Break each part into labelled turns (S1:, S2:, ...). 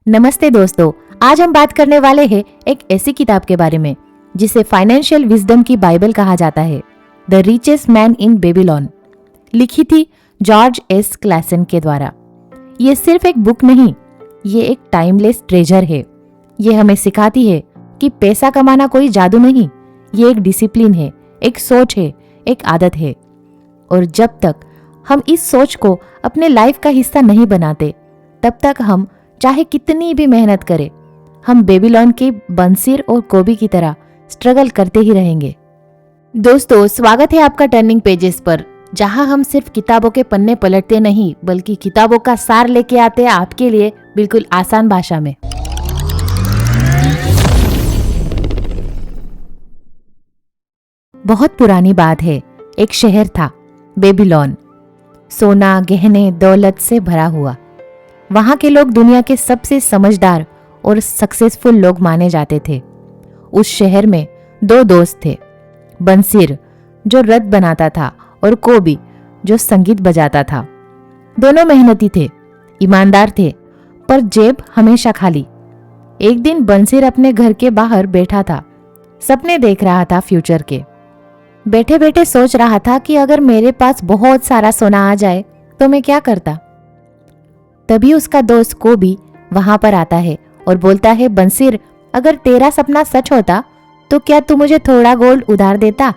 S1: नमस्ते दोस्तों, आज हम बात करने वाले हैं एक ऐसी किताब के बारे में जिसे फाइनेंशियल विजडम की बाइबल कहा जाता है, the richest man in Babylon. लिखी थी जॉर्ज एस क्लैसन के द्वारा। ये सिर्फ एक बुक नहीं, ये एक टाइमलेस ट्रेजर है। ये हमें सिखाती है कि पैसा कमाना कोई जादू नहीं, ये एक डिसिप्लिन है, एक सोच है, एक आदत है। और जब तक हम इस सोच को अपने लाइफ का हिस्सा नहीं बनाते, तब तक हम चाहे कितनी भी मेहनत करें, हम बेबीलोन के बंसीर और कोबी की तरह स्ट्रगल करते ही रहेंगे। दोस्तों, स्वागत है आपका टर्निंग पेजेस पर, जहां हम सिर्फ किताबों के पन्ने पलटते नहीं, बल्कि किताबों का सार लेके आते हैं आपके लिए बिल्कुल आसान भाषा में। बहुत पुरानी बात है, एक शहर था बेबीलोन, सोना, गहने, दौलत से भरा हुआ। वहां के लोग दुनिया के सबसे समझदार और सक्सेसफुल लोग माने जाते थे। उस शहर में दो दोस्त थे, बंसीर जो रथ बनाता था और कोबी जो संगीत बजाता था। दोनों मेहनती थे, ईमानदार थे, पर जेब हमेशा खाली। एक दिन बंसीर अपने घर के बाहर बैठा था, सपने देख रहा था फ्यूचर के। बैठे बैठे सोच रहा था कि अगर मेरे पास बहुत सारा सोना आ जाए तो मैं क्या करता। तभी उसका दोस्त कोबी वहां पर आता है और बोलता है, बंसीर, अगर तेरा सपना सच होता तो क्या तू मुझे थोड़ा गोल्ड उधार देता?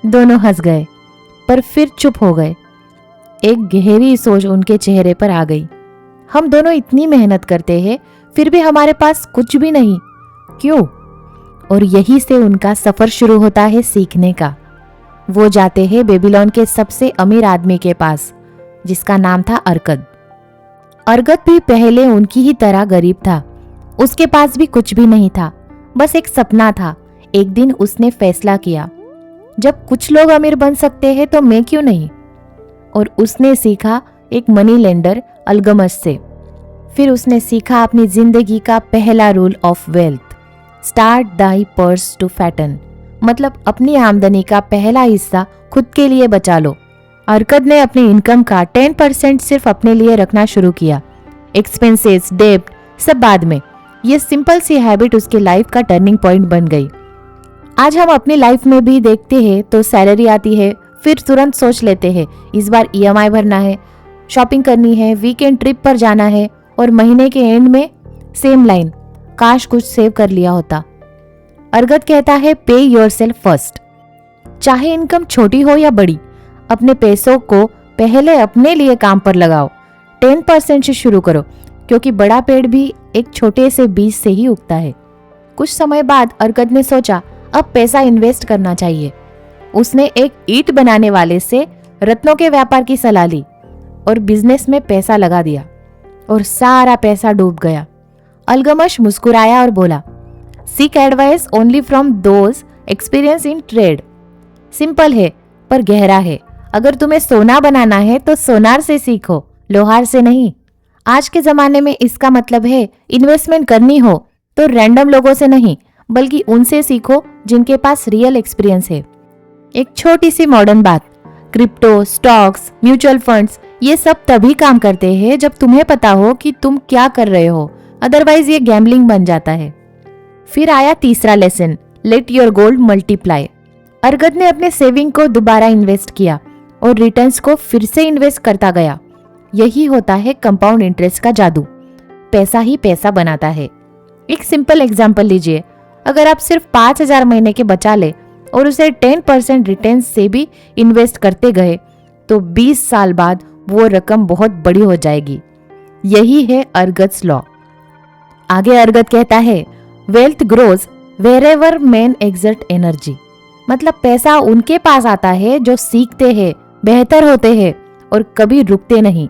S1: दोनों हंस गए, पर फिर चुप हो गए। एक गहरी सोच उनके चेहरे पर आ गई। हम दोनों इतनी मेहनत करते हैं, फिर भी हमारे पास कुछ भी नहीं, क्यों? और यही से उनका सफर शुरू होता है सीखने का। वो जाते हैं बेबीलोन के सबसे अमीर आदमी के पास, जिसका नाम था अर्कद। अर्गद भी पहले उनकी ही तरह गरीब था। उसके पास भी कुछ भी नहीं था, बस एक सपना था। एक दिन उसने फैसला किया, जब कुछ लोग अमीर बन सकते हैं तो मैं क्यों नहीं? और उसने सीखा एक मनी लेंडर अल्गमस से। फिर उसने सीखा अपनी जिंदगी का पहला rule of wealth, start thy purse to fatten, मतलब अपनी आमदनी का पहला हिस्सा खुद के लिए बचा लो। अर्कद ने अपनी इनकम का 10% सिर्फ अपने लिए रखना शुरू किया। एक्सपेंसेस, डेब्ट सब बाद में। ये सिंपल सी हैबिट उसके लाइफ का टर्निंग पॉइंट बन गई। आज हम अपनी लाइफ में भी देखते हैं तो सैलरी आती है, फिर तुरंत सोच लेते हैं इस बार EMI भरना है, शॉपिंग करनी है, वीकेंड ट्रिप पर जाना है, और महीने के एंड में सेम लाइन, काश कुछ सेव कर लिया होता। अर्गद कहता है, पे योरसेल्फ फर्स्ट। चाहे इनकम छोटी हो या बड़ी, अपने पैसों को पहले अपने लिए काम पर लगाओ। 10% से शुरू करो, क्योंकि बड़ा पेड़ भी एक छोटे से बीज से ही उगता है। कुछ समय बाद अर्कद ने सोचा, अब पैसा इन्वेस्ट करना चाहिए। उसने एक ईंट बनाने वाले से रत्नों के व्यापार की सलाह ली और बिजनेस में पैसा लगा दिया, और सारा पैसा डूब गया। अल्गमश मुस्कुराया और बोला, seek advice only from those experience in trade. Simple है पर गहरा है। अगर तुम्हें सोना बनाना है तो सोनार से सीखो, लोहार से नहीं। आज के जमाने में इसका मतलब है, इन्वेस्टमेंट करनी हो तो रैंडम लोगों से नहीं, बल्कि उनसे सीखो जिनके पास रियल एक्सपीरियंस है। एक छोटी सी मॉडर्न बात, क्रिप्टो, स्टॉक्स, म्यूचुअल फंड्स, ये सब तभी काम करते हैं जब तुम्हें पता हो कि तुम क्या कर रहे हो, अदरवाइज ये गैम्बलिंग बन जाता है। फिर आया तीसरा lesson, let your gold multiply. Arkad ने अपने सेविंग को दोबारा इन्वेस्ट किया और रिटर्न्स को फिर से इन्वेस्ट करता गया। यही होता है कंपाउंड इंटरेस्ट का जादू। पैसा ही पैसा बनाता है। एक सिंपल एग्जांपल लीजिए, अगर आप सिर्फ 5,000 महीने के बचा ले और उसे 10% रिटर्न्स से भी इन्वेस्ट करते गए, तो 20 साल बाद वो रकम बहुत बड़ी हो जाएगी। यही है अर्गद्स लॉ। आगे अर्गद कहता है, wealth grows wherever man exert energy, मतलब पैसा उनके पास आता है जो सीखते हैं, बेहतर होते हैं और कभी रुकते नहीं।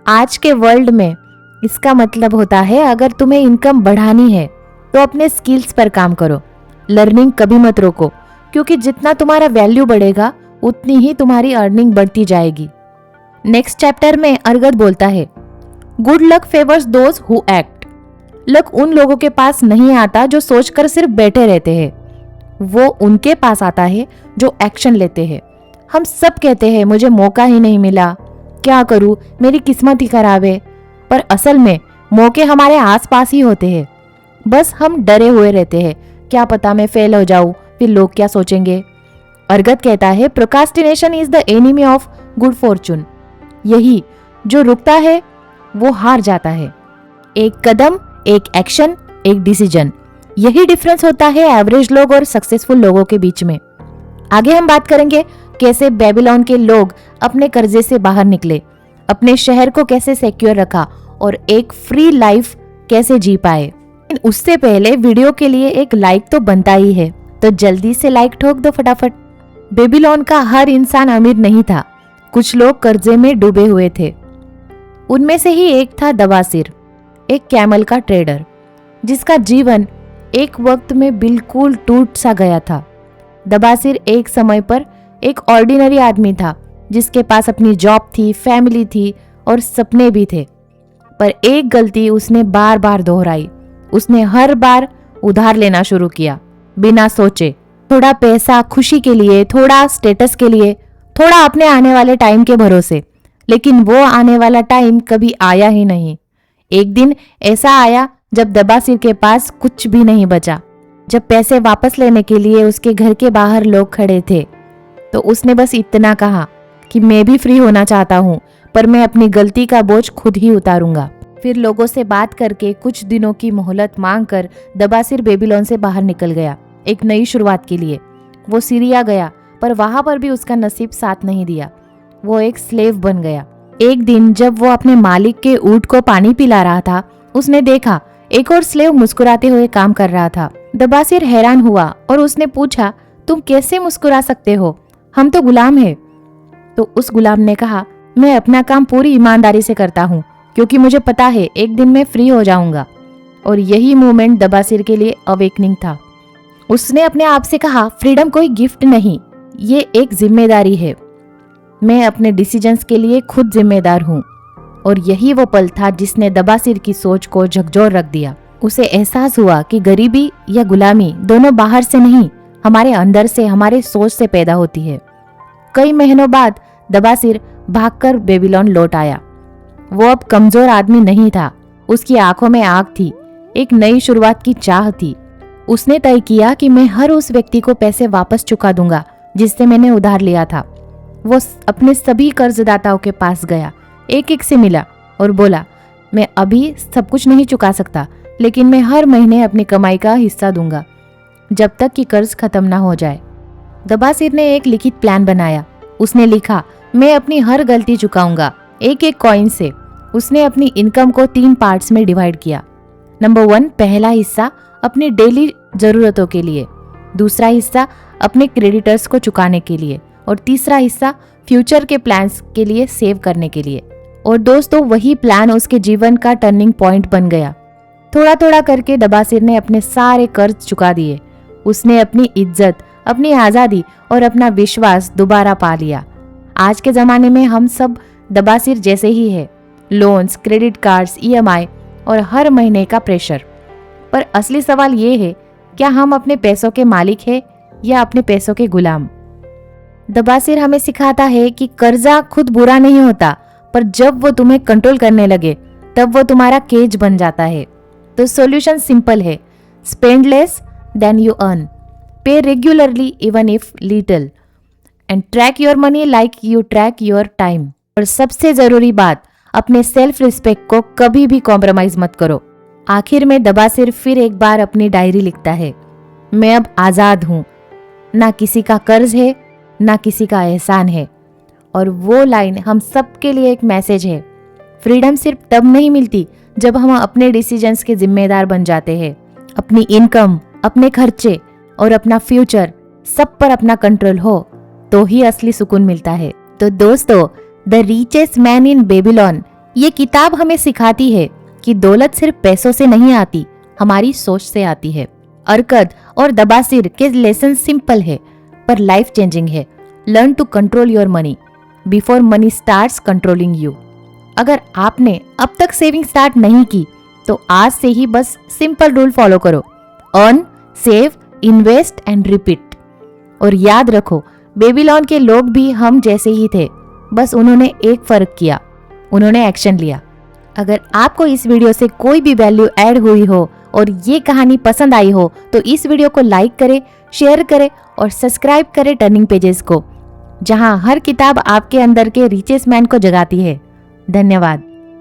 S1: आज के वर्ल्ड में इसका मतलब होता है, अगर तुम्हें इनकम बढ़ानी है तो अपने स्किल्स पर काम करो। लर्निंग कभी मत रोको, क्योंकि जितना तुम्हारा वैल्यू बढ़ेगा उतनी ही तुम्हारी अर्निंग बढ़ती जाएगी। नेक्स्ट चैप्टर में अर्गद बोलता है, good luck favours those who act. Luck उन लोगों के पास नहीं आता जो सोचकर सिर्फ बैठे रहते हैं, वो उनके पास आता है जो एक्शन लेते हैं। हम सब कहते हैं, मुझे मौका ही नहीं मिला, क्या करूं, मेरी किस्मत ही खराब है, पर असल में मौके हमारे आसपास ही होते हैं, बस हम डरे हुए रहते हैं, क्या पता मैं फेल हो जाऊं, फिर लोग क्या सोचेंगे। अर्गत कहता है procrastination is the enemy of good Fortune. यही जो रुकता है वो हार जाता है। एक कदम, एक एक्शन, एक डिसीजन, यही डिफरेंस होता है एवरेज लोग और सक्सेसफुल लोगों के बीच में। आगे हम बात करेंगे कैसे बेबीलोन के लोग अपने कर्जे से बाहर निकले, अपने शहर को कैसे सिक्योर रखा और एक फ्री लाइफ कैसे जी पाए। लेकिन उससे पहले वीडियो के लिए एक लाइक तो बनता ही है, तो जल्दी से लाइक ठोक दो फटाफट। बेबीलोन का हर इंसान अमीर नहीं था, कुछ लोग कर्जे में डूबे हुए थे। उनमें से ही एक था दबासिर, एक कैमल का ट्रेडर, जिसका जीवन एक वक्त में बिल्कुल टूट सा गया था। दबासिर एक समय पर एक ऑर्डिनरी आदमी था, जिसके पास अपनी जॉब थी, फैमिली थी और सपने भी थे। पर एक गलती उसने बार बार दोहराई। उसने हर बार उधार लेना शुरू किया, बिना सोचे। थोड़ा पैसा खुशी के लिए, थोड़ा स्टेटस के लिए, थोड़ा अपने आने वाले टाइम के भरोसे। लेकिन वो आने वाला टाइम कभी आया ही नहीं। एक दिन ऐसा आया जब दबासिर के पास कुछ भी नहीं बचा। जब पैसे वापस लेने के लिए उसके घर के बाहर लोग खड़े थे, तो उसने बस इतना कहा कि मैं भी फ्री होना चाहता हूँ, पर मैं अपनी गलती का बोझ खुद ही उतारूंगा। फिर लोगों से बात करके कुछ दिनों की मोहलत मांगकर दबासिर बेबीलोन से बाहर निकल गया, एक नई शुरुआत के लिए। वो सीरिया गया, पर वहां पर भी उसका नसीब साथ नहीं दिया। वो एक स्लेव बन गया। एक दिन जब वो अपने मालिक के ऊंट को पानी पिला रहा था, उसने देखा एक और स्लेव मुस्कुराते हुए काम कर रहा था। दबासिर हैरान हुआ और उसने पूछा, तुम कैसे मुस्कुरा सकते हो, हम तो गुलाम हैं। तो उस गुलाम ने कहा, मैं अपना काम पूरी ईमानदारी से करता हूँ, क्योंकि मुझे पता है एक दिन मैं फ्री हो जाऊंगा। और यही मोमेंट दबासिर के लिए अवेकनिंग था। उसने अपने आप से कहा, फ्रीडम कोई गिफ्ट नहीं, ये एक जिम्मेदारी है। मैं अपने डिसीजंस के लिए खुद जिम्मेदार हूँ। और यही वो पल था जिसने दबासिर की सोच को झकझोर रख दिया। उसे एहसास हुआ कि गरीबी या गुलामी दोनों बाहर से नहीं, हमारे अंदर से, हमारे सोच से पैदा होती है। कई महीनों बाद दबासिर भागकर बेबीलोन लौट आया। वो अब कमजोर आदमी नहीं था, उसकी आंखों में आग थी, एक नई शुरुआत की चाह थी। उसने तय किया कि मैं हर उस व्यक्ति को पैसे वापस चुका दूंगा जिससे मैंने उधार लिया था। वो अपने सभी कर्जदाताओं के पास गया, एक एक से मिला और बोला, मैं अभी सब कुछ नहीं चुका सकता, लेकिन मैं हर महीने अपनी कमाई का हिस्सा दूंगा, जब तक कि कर्ज खत्म ना हो जाए। दबासिर ने एक लिखित प्लान बनाया। उसने लिखा, मैं अपनी हर गलती चुकाऊंगा, एक एक कॉइन से। उसने अपनी इनकम को 3 पार्ट्स में डिवाइड किया। नंबर 1, पहला हिस्सा अपनी डेली जरूरतों के लिए, दूसरा हिस्सा अपने क्रेडिटर्स को चुकाने के लिए और तीसरा हिस्सा फ्यूचर के प्लान्स के लिए सेव करने के लिए। और दोस्तों, वही प्लान उसके जीवन का टर्निंग पॉइंट बन गया। थोड़ा थोड़ा करके दबासिर ने अपने सारे कर्ज चुका दिए। उसने अपनी इज्जत, अपनी आज़ादी और अपना विश्वास दोबारा पा लिया। आज के ज़माने में हम सब दबासिर जैसे ही है, लोन्स, क्रेडिट कार्ड्स, EMI और हर महीने का प्रेशर। पर असली सवाल ये है, क्या हम अपने पैसों के मालिक हैं या अपने पैसों के गुलाम? दबासिर हमें सिखाता है कि कर्जा खुद बुरा नहीं होता, पर जब वो तुम्हें कंट्रोल करने लगे तब वो तुम्हारा केज बन जाता है। तो सॉल्यूशन सिंपल है, spend less than you earn, pay regularly even if little, and track your money like you track your time. और सबसे जरूरी बात, अपने सेल्फ रिस्पेक्ट को कभी भी कॉम्प्रोमाइज मत करो। आखिर में दबासिर फिर एक बार अपनी डायरी लिखता है, मैं अब आज़ाद हूँ, ना किसी का कर्ज है, ना किसी का एहसान है। और वो लाइन हम सबके लिए एक मैसेज है। फ्रीडम सिर्फ तब नहीं मिलती जब हम अपने डिसीजंस के जिम्मेदार बन जाते हैं। अपनी इनकम, अपने खर्चे और अपना फ्यूचर, सब पर अपना कंट्रोल हो तो ही असली सुकून मिलता है। तो दोस्तों, the richest man in Babylon, ये किताब हमें सिखाती है कि दौलत सिर्फ पैसों से नहीं आती, हमारी सोच से आती है। अर्कद और दबासिर के लेसन सिंपल है पर लाइफ चेंजिंग है। Learn to control your money before money starts controlling you. अगर आपने अब तक सेविंग स्टार्ट नहीं की तो आज से ही बस सिंपल रूल फॉलो करो, earn, save, invest and repeat. और याद रखो, बेबीलोन के लोग भी हम जैसे ही थे, बस उन्होंने एक फर्क किया, उन्होंने एक्शन लिया। अगर आपको इस वीडियो से कोई भी वैल्यू ऐड हुई हो और ये कहानी पसंद आई हो तो इस वीडियो को लाइक करें, शेयर करें और सब्सक्राइब करें टर्निंग पेजेस को, जहां हर किताब आपके अंदर के रिचेस्ट मैन को जगाती है। धन्यवाद।